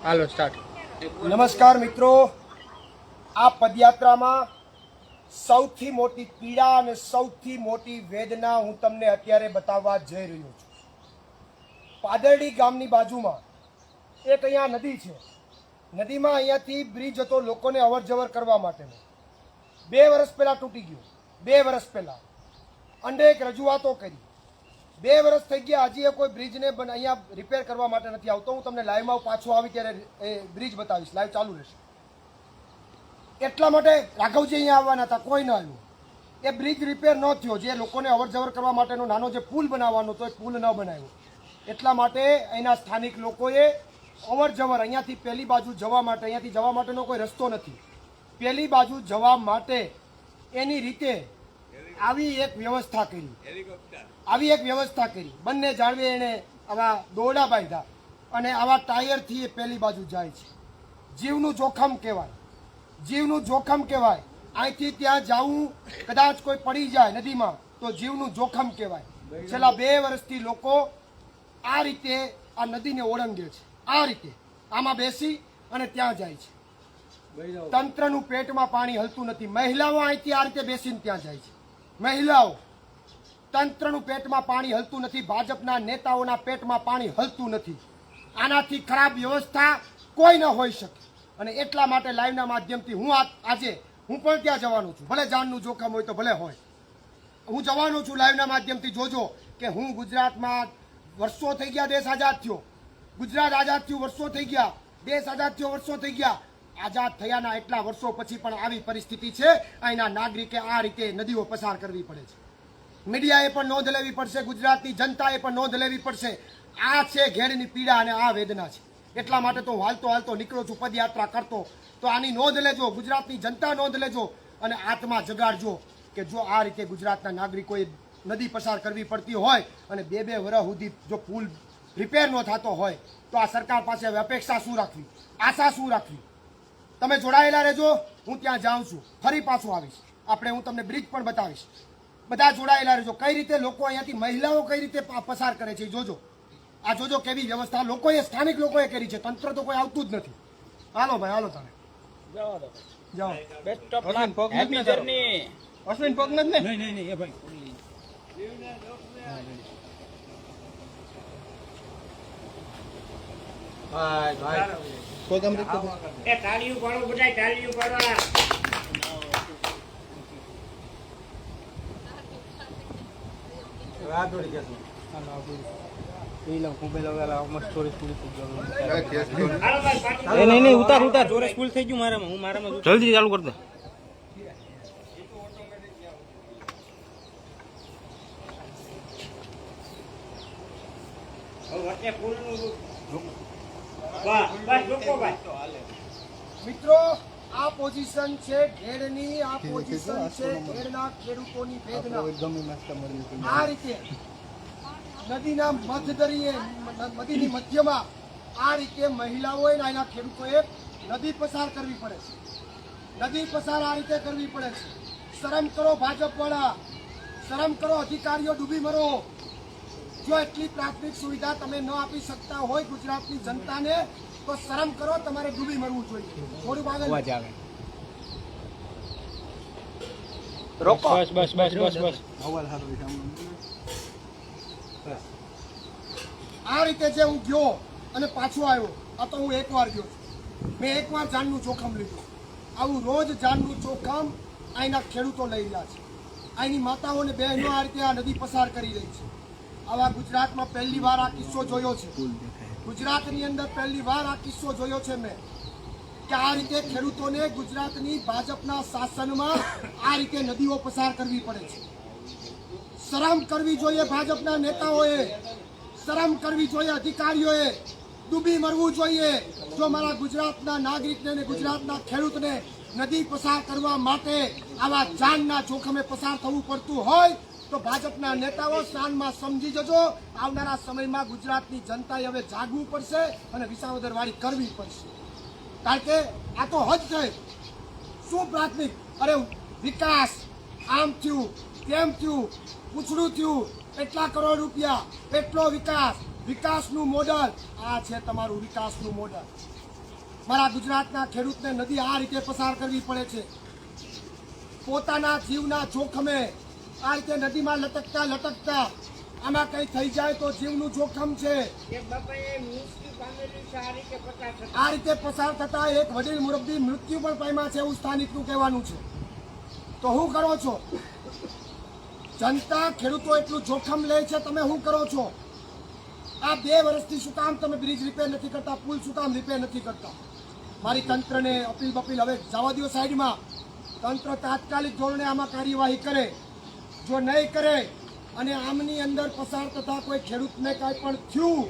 હાલો start. નમસ્કાર મિત્રો, આ પદયાત્રામાં સૌથી મોટી પીડા અને સૌથી મોટી વેદના હું તમને અત્યારે બતાવવા જઈ રહ્યો છું. પાદરડી ગામની બાજુમાં એક અહીંયા નદી છે. નદીમાં અહીંયાથી બ્રિજ હતો લોકોને અવર જવર કરવા માટેનો. 2 વર્ષ પહેલાં તૂટી ગયો. 2 વર્ષ પહેલાં અનેક રજૂઆતો કરી. 2 વર્ષ થઈ ગયા, હજી એ કોઈ બ્રિજને અહીંયા રિપેર કરવા માટે નથી આવતો. હું તમને લાઈવમાં પાછો આવી ત્યારે એ બ્રિજ બતાવીશ. લાઈવ ચાલુ રહેશે. એટલા માટે રાઘવજી અહીંયા આવવાના હતા, કોઈ ન આવ્યું. એ બ્રિજ રિપેર ન થયો. જે લોકોને અવર જવર કરવા માટેનો નાનો જે પુલ બનાવવાનો હતો એ પુલ ન બનાવ્યો. એટલા માટે અહીંના સ્થાનિક લોકોએ અવર જવર અહીંયાથી પહેલી બાજુ જવા માટે, અહીંયાથી જવા માટેનો કોઈ રસ્તો નથી. પહેલી બાજુ જવા માટે એની રીતે આવી એક વ્યવસ્થા કરી. બંને જાળવે એને આવા દોરડા બાંધ્યા અને આવા ટાયરથી એ પહેલી બાજુ જાય છે. જીવનું જોખમ કહેવાય. અહીંથી ત્યાં જવું, કદાચ કોઈ પડી જાય નદીમાં તો જીવનું જોખમ કહેવાય. છેલ્લા 2 વર્ષથી લોકો આ રીતે આ નદીને ઓળંગે છે. આ રીતે આમાં બેસી અને ત્યાં જાય છે. તંત્રનું પેટમાં પાણી હલતું નથી. મહિલાઓ અહીંથી આ રીતે બેસીને ત્યાં જાય છે. મહિલાઓ, તંત્રનું પેટમાં પાણી હલતું નથી. ભાજપના નેતાઓના પેટમાં પાણી હલતું નથી. આનાથી ખરાબ વ્યવસ્થા કોઈ ન હોઈ શકે. અને એટલા માટે લાઈવના માધ્યમથી આજે હું પણ ત્યાં જવાનો છું. ભલે જાનનું જોખમ હોય તો ભલે હોય, હું જવાનો છું લાઈવના માધ્યમથી. જોજો કે હું ગુજરાતમાં વર્ષો થઈ ગયા, દેશ આઝાદ થયો, ગુજરાત આઝાદ થયું, વર્ષો થઈ ગયા, દેશ આઝાદ થયો, વર્ષો થઈ ગયા. આઝાદ થયાના એટલા વર્ષો પછી પણ આવી પરિસ્થિતિ છે. અહીંના નાગરિકે આ રીતે નદીઓ પસાર કરવી પડે છે. મીડિયાએ પણ નોંધ લેવી પડશે, ગુજરાતની જનતાએ પણ નોંધ લેવી પડશે. આ છે ઘેડની પીડા અને આ વેદના છે. એટલા માટે તો હું હાલતો નીકળું છું પદયાત્રા કરતો. તો આની નોંધ લેજો, ગુજરાતની જનતા નોંધ લેજો અને આત્મા જગાડજો કે જો આ રીતે ગુજરાતના નાગરિકોએ નદી પસાર કરવી પડતી હોય અને 2 વર્ષ સુધી જો પુલ રિપેર ન થતો હોય તો આ સરકાર પાસે હવે અપેક્ષા શું રાખવી, આશા શું રાખવી? તમે જોડાયેલા રહેજો. હું ત્યાં જાઉં છું, ફરી પાછું આવીશ. હું તમને બ્રિજ પણ બતાવીશ. બધા જોડાયેલા રહેજો. કઈ રીતે લોકો અહીંયાથી મહિલાઓ કઈ રીતે પસાર કરે છે જોજો. આ જોજો કેવી વ્યવસ્થા લોકોએ, સ્થાનિક લોકોએ કરી છે. તંત્ર તો કોઈ આવતું જ નથી. હાલો ભાઈ, હાલો તમે જાઓ. Best of luck, happy journey. Ashwin પગ નથી ને? નહીં એ ભાઈ. ભાઈ કોઈ ગમ રીતે એ તાળીઓ પાડો, બધા તાળીઓ પાડો. રાત દોડી જશે. નહીં ઉતાર જોરે સ્કૂલ થઈ ગયું મારામાં. હું મારામાં જલ્દી ચાલુ કરી દે. મિત્રો, આ પોઝિશન છે ઘેડની. આ પોઝિશન છે ઘેડના ખેડૂતોની વેદના. આ રીતે નદીના નદીની મધ્યમાં આ રીતે મહિલાઓએ નાના ખેડૂતોએ નદી પસાર કરવી પડે છે. નદી પસાર આ રીતે કરવી પડે છે. શરમ કરો ભાજપ વાળા, શરમ કરો અધિકારીઓ, ડૂબી મરો. જો એટલી પ્રાથમિક સુવિધા તમે ન આપી શકતા હોય ગુજરાતની જનતાને તો શરમ કરો, તમારે ડૂબી મરવું જોઈએ. થોડું આગળ રોકો. બસ. આ રીતે જે હું ગયો અને પાછો આવ્યો, આ તો હું 1 વાર ગયો છું. મેં 1 વાર જાનનું જોખમ લીધું. આવું રોજ જાનનું જોખમ અહીંના ખેડૂતો લઈ રહ્યા છે. અહીંની માતાઓ અને બહેનો આ રીતે આ નદી પસાર કરી રહી છે. આવા ગુજરાતમાં પહેલી વાર આ કિસ્સો જોયો છે. ગુજરાતની અંદર પહેલી વાર આ કિસ્સો જોયો છે મેં કે આ રીતે ખેડૂતોને ગુજરાતની ભાજપના શાસનમાં આ રીતે નદીઓ પસાર કરવી પડે છે. શરમ કરવી જોઈએ ભાજપના નેતાઓએ, શરમ કરવી જોઈએ અધિકારીઓએ. ડૂબી મરવું જોઈએ. જો મારા ગુજરાતના નાગરિકને અને ગુજરાતના ખેડૂતને નદી પસાર કરવા માટે આવા જાનના જોખમે પસાર થવું પડતું હોય તો ભાજપના નેતાઓ શાનમાં સમજી જજો. આવનારા સમયમાં ગુજરાતની જનતાએ હવે જાગવું પડશે અને વિસાવદરવાળી કરવી પડશે. કારણ કે આ તો હદ થઈ. શું પ્રાથમિક? અરે વિકાસ આમ થયું, તેમ થયું, પૂછડું થયું, એટલા કરોડ રૂપિયા, એટલો વિકાસ, વિકાસનું મોડલ. આ છે તમારું વિકાસનું મોડલ. મારા ગુજરાતના ખેડૂતને નદી આ રીતે પસાર કરવી પડે છે. પોતાના જીવના જોખમે આ રીતે નદીમાં લટકતા આમાં કંઈ થઈ જાય તો જીવનું જોખમ છે. એક બાપાએ મૃત્યુ પામેલું છે આ રીતે પસાર થતા. આ રીતે પસાર થતા એક વડીલ મુરબ્બી મૃત્યુ પણ પામ્યા છે એવું સ્થાનિકનું કહેવાનું છે. તો શું કરો છો? જનતા ખેડૂતો એટલું જોખમ લે છે, તમે શું કરો છો? આ 2 વર્ષથી શું કામ તમે બ્રિજ રિપેર નથી કરતા, પુલ શું કામ રિપેર નથી કરતા? મારી તંત્રને અપીલ હવે જવા દો સાઈડમાં. તંત્ર તાત્કાલિક ધોરણે આમાં કાર્યવાહી કરે. જો નહીં કરે અને આમની અંદર પસાર થતા કોઈ ખેડૂતને કાંઈ પણ થયું,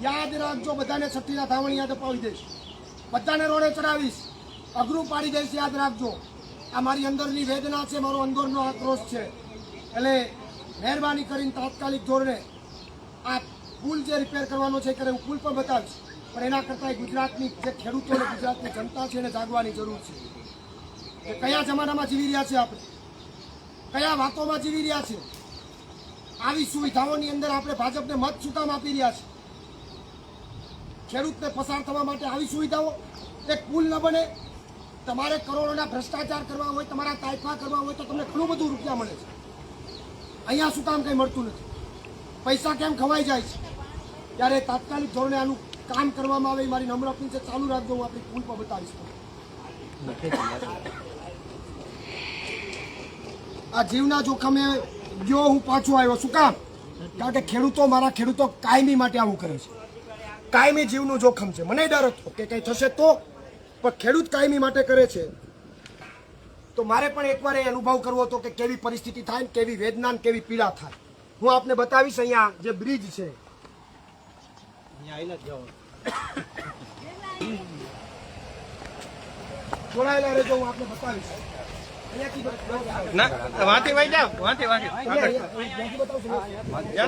યાદ રાખજો, બધાને છઠ્ઠીના ધાવણ યાદ અપાવી દઈશ, બધાને રોડે ચડાવીશ, અઘરું પાડી દઈશ. યાદ રાખજો, આ મારી અંદરની વેદના છે, મારો અંદરનો આક્રોશ છે. એટલે મહેરબાની કરીને તાત્કાલિક ધોરણે આ પુલ જે રિપેર કરવાનો છે કરે, હું પુલ પણ બતાવીશ, પણ એના કરતાં ગુજરાતની જે ખેડૂતો અને ગુજરાતની જનતા છે એને જાગવાની જરૂર છે કે કયા જમાનામાં જીવી રહ્યા છે, આપણે કયા વાતોમાં જીવી રહ્યા છે. આવી સુવિધાઓની અંદર આપણે ભાજપને મત શું કામ આપી રહ્યા છે? ખેડૂતને પસાર થવા માટે આવી સુવિધાઓ. એક પુલ ન બને, તમારે કરોડોના ભ્રષ્ટાચાર કરવા હોય, તમારા તાઇફા કરવા હોય તો તમને ઘણું બધું રૂપિયા મળે છે. અહીંયા શું કામ કંઈ મળતું નથી? પૈસા કેમ ખવાઈ જાય છે? ત્યારે તાત્કાલિક ધોરણે આનું કામ કરવામાં આવે. મારી નમ્ર અપીલ છે, ચાલુ રાખજો, હું આપણી પુલ પર બતાવીશ. આ જીવના જોખમે જો હું પાછો આવ્યો, શું કામ? કારણ કે ખેડૂતો, મારા ખેડૂતો કાયમી માટે આવું કરે છે. કાયમી જીવનું જોખમ છે. મને ડર હતો કે કંઈ થશે તો, પણ ખેડૂત કાયમી માટે કરે છે. તો મારે પણ એકવાર એ અનુભવ કરવો હતો કે કેવી પરિસ્થિતિ થાય, કેવી વેદના, કેવી પીડા થાય. હું આપને બતાવીશ. અહીંયા જે બ્રિજ છે, જોડાયેલા રહેજો, હું આપને બતાવીશ. વાંચી વાંચી જાવ, વાંચી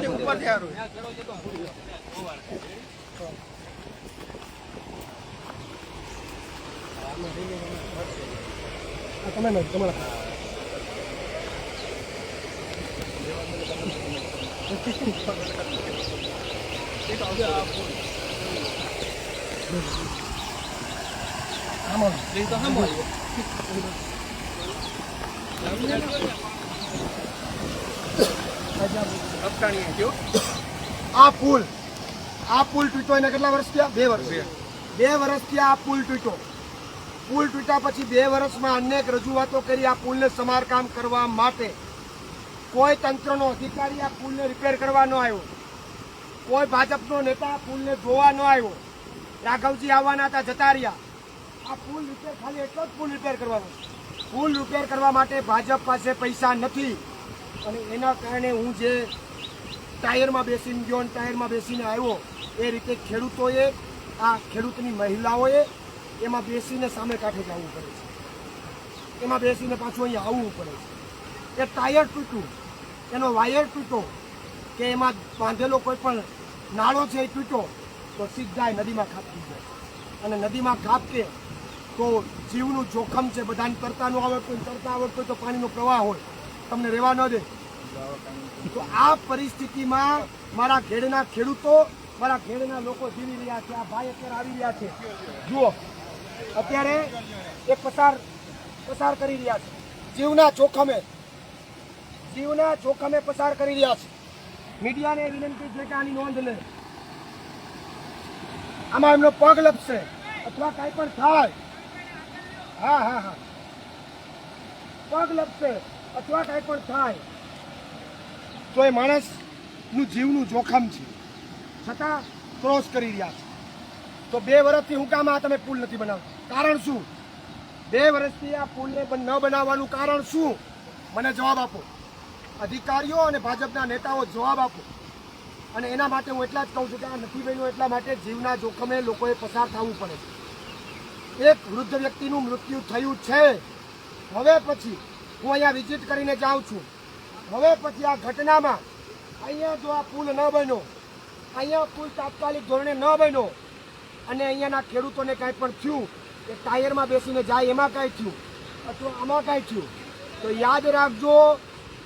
ઉપરથી સારું. તમે તમારા આ પુલ તૂટ્યો એને કેટલા વર્ષ થયા? 2 વર્ષ. 2 વર્ષ થયા આ પુલ તૂટ્યો. પુલ તૂટ્યા પછી 2 વર્ષમાં અનેક રજૂઆતો કરી આ પુલને સમારકામ કરવા માટે. કોઈ તંત્રનો અધિકારી આ પુલને રિપેર કરવા ન આવ્યો. કોઈ ભાજપનો નેતા પુલને જોવા ન આવ્યો. રાઘવજી આવવાના હતા, જતા રહ્યા. આ પુલ રિપેર, ખાલી એટલો જ પુલ રિપેર કરવાનો. પુલ રિપેર કરવા માટે ભાજપ પાસે પૈસા નથી. અને એના કારણે હું જે ટાયરમાં બેસીને ગયો, ટાયરમાં બેસીને આવ્યો, એ રીતે ખેડૂતોએ, આ ખેડૂતની મહિલાઓએ એમાં બેસીને સામે કાંઠે જવું પડે છે. એમાં બેસીને પાછું અહીંયા આવવું પડે છે. એ ટાયર તૂટ્યું, એનો વાયર તૂટ્યો કે એમાં બાંધેલો કોઈ પણ નાળો છે એ તૂટ્યો તો સીધા નદીમાં ખાબકી જાય. અને નદીમાં ખાબકે તો જીવનું જોખમ છે. બધાને તરતા ન આવડતું, તરતા આવડતું તો પાણીનો પ્રવાહ હોય, તમને રહેવા ન દે. તો આ પરિસ્થિતિમાં મારા ઘેડના ખેડૂતો, મારા ઘેડના લોકો જીવી રહ્યા છે. આ ભાઈ અત્યારે આવી રહ્યા છે, જુઓ, અત્યારે એક પસાર કરી રહ્યા છે. જીવના જોખમે પસાર કરી રહ્યા છે. મીડિયાને વિનંતી છે કે આની નોંધ લે. આમાં એમનો પગ લપસે અથવા કાંઈ પણ થાય, હા, પગ લપસે અથવા કાંઈ પણ થાય તો એ માણસનું જીવનું જોખમ છે, છતાં ક્રોસ કરી રહ્યા છે. તો 2 વર્ષથી હું કામ આ તમે પુલ નથી બનાવતા? કારણ શું? 2 વર્ષથી આ પુલને ન બનાવવાનું કારણ શું? મને જવાબ આપો. અધિકારીઓ અને ભાજપના નેતાઓ જવાબ આપો. અને એના માટે હું એટલા જ કહું છું કે આ નથી બન્યું એટલા માટે જીવના જોખમે લોકોએ પસાર થવું પડે છે. એક વૃદ્ધ વ્યક્તિનું મૃત્યુ થયું છે. હવે પછી હું અહીંયા વિઝિટ કરીને જાઉં છું. હવે પછી આ ઘટનામાં અહીંયા જો આ પુલ ન બન્યો, અહીંયા પુલ તાત્કાલિક ધોરણે ન બન્યો અને અહીંયાના ખેડૂતોને કાંઈ પણ થયું, કે ટાયરમાં બેસીને જાય એમાં કાંઈ થયું અથવા આમાં કાંઈ થયું, તો યાદ રાખજો,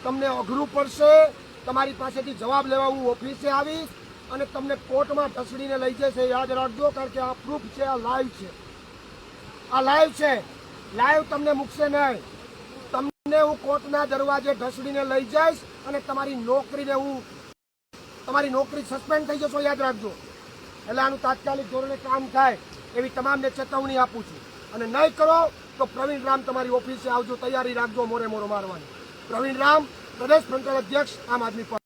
તમને અઘરું પડશે. તમારી પાસેથી જવાબ લેવા હું ઓફિસે આવીશ અને તમને કોર્ટમાં ઢસડીને લઈ જશે. યાદ રાખજો, કારણ કે આ પ્રૂફ છે, આ લાઈવ છે. આ લાઈવ છે, લાઈવ તમને મૂકશે નહીં. તમને હું કોર્ટના દરવાજે ઢસડીને લઈ જઈશ અને તમારી નોકરી સસ્પેન્ડ થઈ જશો, યાદ રાખજો. એટલે આનું તાત્કાલિક ધોરણે કામ થાય એવી તમામને ચેતવણી આપું છું. અને નહીં કરો તો પ્રવીણ રામ તમારી ઓફિસે આવજો, તૈયારી રાખજો મોરે મોરો મારવાની. પ્રવીણ રામ, પ્રદેશ ફ્રન્ટલ અધ્યક્ષ, આમ આદમી પાર્ટી.